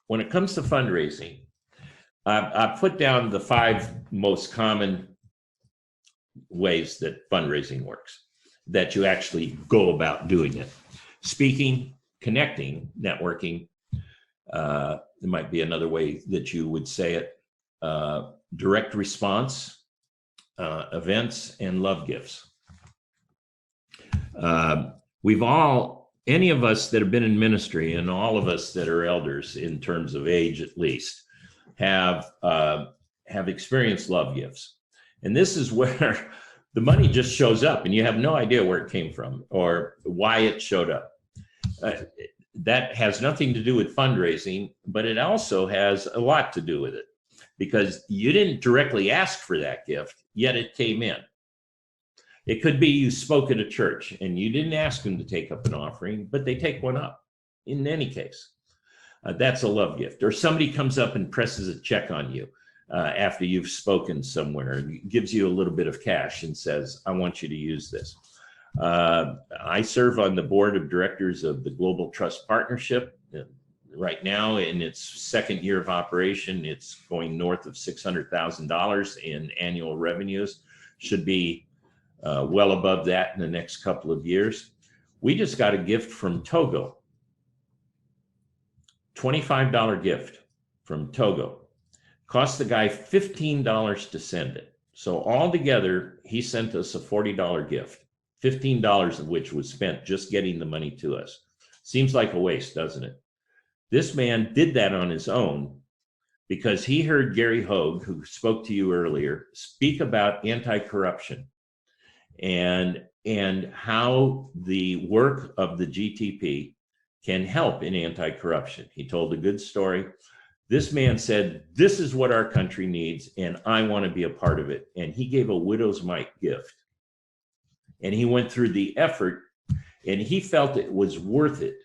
when it comes to fundraising, I put down the 5 most common ways that fundraising works, that you actually go about doing it. Speaking, connecting, networking. There might be another way that you would say it. Direct response, events, and love gifts. Any of us that have been in ministry, and all of us that are elders in terms of age at least, have experienced love gifts. And this is where the money just shows up and you have no idea where it came from or why it showed up. That has nothing to do with fundraising, but it also has a lot to do with it, because you didn't directly ask for that gift, yet it came in. It could be you spoke at a church and you didn't ask them to take up an offering, but they take one up. In any case, that's a love gift. Or somebody comes up and presses a check on you after you've spoken somewhere and gives you a little bit of cash and says, I want you to use this. I serve on the board of directors of the Global Trust Partnership. Right now, in its 2nd year of operation, it's going north of $600,000 in annual revenues. Should be well above that in the next couple of years. We just got a gift from Togo, $25 gift from Togo. Cost the guy $15 to send it. So altogether, he sent us a $40 gift, $15 of which was spent just getting the money to us. Seems like a waste, doesn't it? This man did that on his own because he heard Gary Hogue, who spoke to you earlier, speak about anti-corruption and how the work of the GTP can help in anti-corruption. He told a good story. This man said, this is what our country needs, and I want to be a part of it. And he gave a widow's mite gift. And he went through the effort, and he felt it was worth it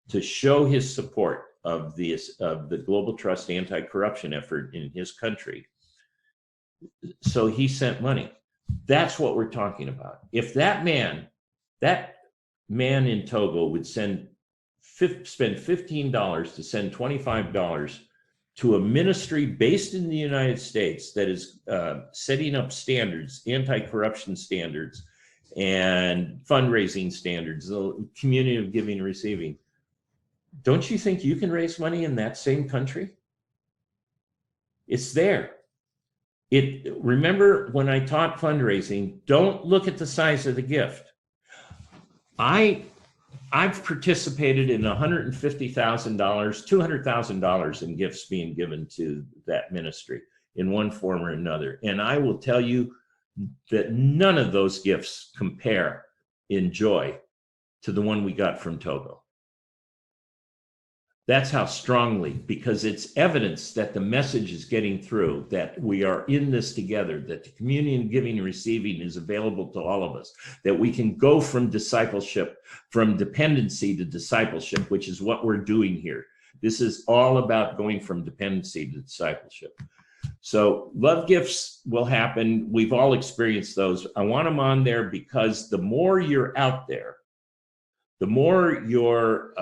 to show his support of the Global Trust anti-corruption effort in his country. So he sent money. That's what we're talking about. If that man in Togo would spend $15 to send $25 to a ministry based in the United States that is setting up standards, anti-corruption standards, and fundraising standards, the community of giving and receiving, don't you think you can raise money in that same country? It's there. Remember when I taught fundraising, don't look at the size of the gift. I've participated in $150,000, $200,000 in gifts being given to that ministry in one form or another. And I will tell you that none of those gifts compare in joy to the one we got from Togo. That's how strongly, because it's evidence that the message is getting through, that we are in this together, that the community of giving and receiving is available to all of us, that we can go from discipleship, from dependency to discipleship, which is what we're doing here. This is all about going from dependency to discipleship. So love gifts will happen. We've all experienced those. I want them on there because the more you're out there, the more you're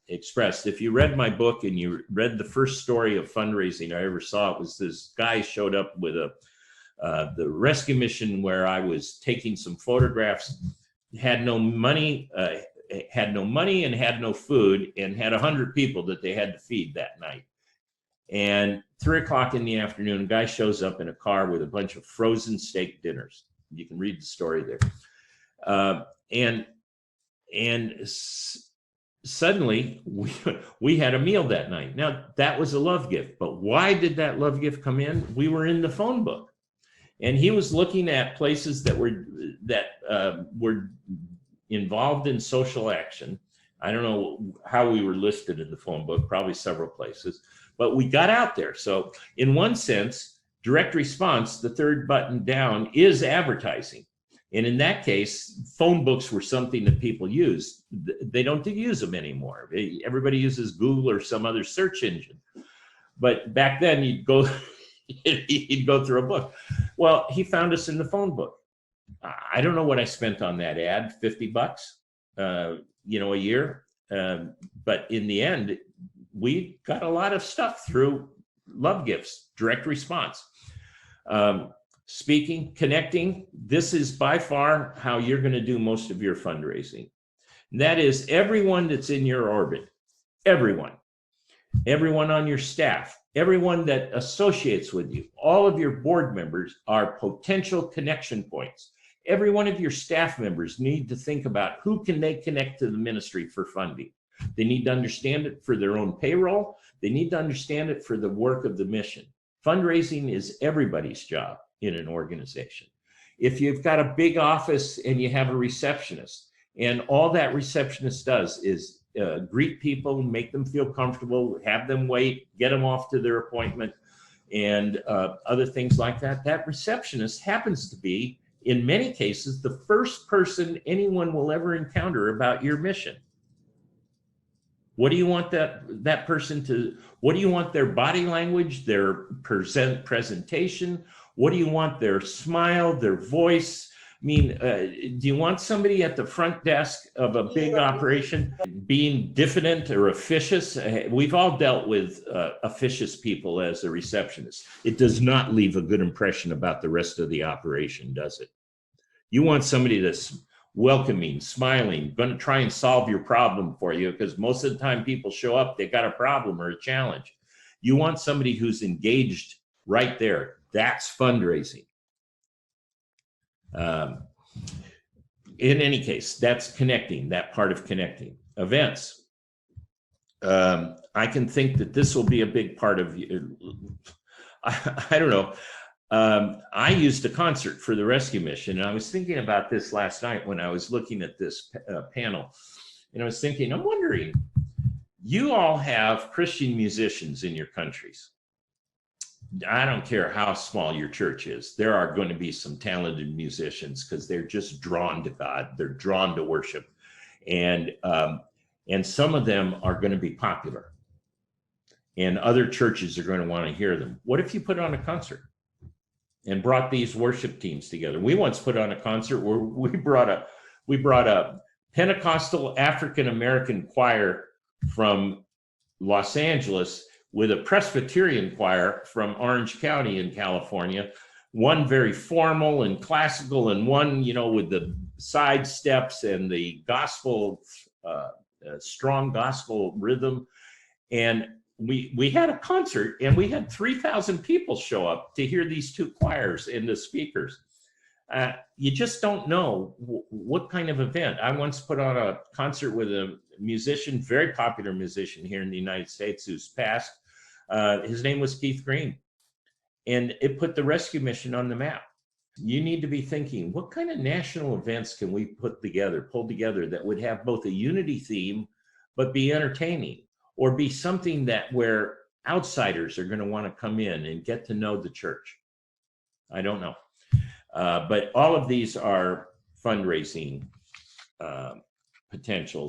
expressed. If you read my book and you read the first story of fundraising I ever saw, it was this guy showed up with the rescue mission where I was taking some photographs, had no money and had no food, and had 100 people that they had to feed that night. And 3 o'clock in the afternoon, a guy shows up in a car with a bunch of frozen steak dinners. You can read the story there. And suddenly we had a meal that night. Now that was a love gift, but why did that love gift come in? We were in the phone book, and he was looking at places that were involved in social action. I don't know how we were listed in the phone book, probably several places, but we got out there. So in one sense, direct response, the third button down, is advertising. And in that case, phone books were something that people used. They don't use them anymore. Everybody uses Google or some other search engine. But back then, you'd go through a book. Well, he found us in the phone book. I don't know what I spent on that ad, $50, a year. But in the end, we got a lot of stuff through love gifts, direct response. Speaking, connecting, this is by far how you're going to do most of your fundraising. And that is everyone that's in your orbit, everyone on your staff, everyone that associates with you, all of your board members are potential connection points. Every one of your staff members need to think about who can they connect to the ministry for funding. They need to understand it for their own payroll. They need to understand it for the work of the mission. Fundraising is everybody's job in an organization. If you've got a big office and you have a receptionist, and all that receptionist does is greet people, make them feel comfortable, have them wait, get them off to their appointment, and other things like that, that receptionist happens to be, in many cases, the first person anyone will ever encounter about your mission. What do you want that person to, what do you want their body language, their presentation? What do you want their smile, their voice? I mean, do you want somebody at the front desk of a big operation being diffident or officious? We've all dealt with officious people as a receptionist. It does not leave a good impression about the rest of the operation, does it? You want somebody that's welcoming, smiling, going to try and solve your problem for you, because most of the time people show up, they've got a problem or a challenge. You want somebody who's engaged right there. That's fundraising. In any case, that's connecting, that part of connecting. Events. I can think that this will be a big part of you. I don't know. I used a concert for the rescue mission, and I was thinking about this last night when I was looking at this panel, and I was thinking, I'm wondering, you all have Christian musicians in your countries. I don't care how small your church is, there are going to be some talented musicians because they're just drawn to God, they're drawn to worship, and some of them are going to be popular, and other churches are going to want to hear them. What if you put on a concert and brought these worship teams together? We once put on a concert where we brought a Pentecostal African American choir from Los Angeles with a Presbyterian choir from Orange County in California, one very formal and classical, and one, you know, with the side steps and the gospel, strong gospel rhythm. And we had a concert, and we had 3,000 people show up to hear these two choirs and the speakers. You just don't know what kind of event. I once put on a concert with a musician, very popular musician here in the United States, who's passed. His name was Keith Green, and it put the rescue mission on the map. You need to be thinking, what kind of national events can we pull together that would have both a unity theme, but be entertaining, or be something that where outsiders are going to want to come in and get to know the church? I don't know. But all of these are fundraising potentials.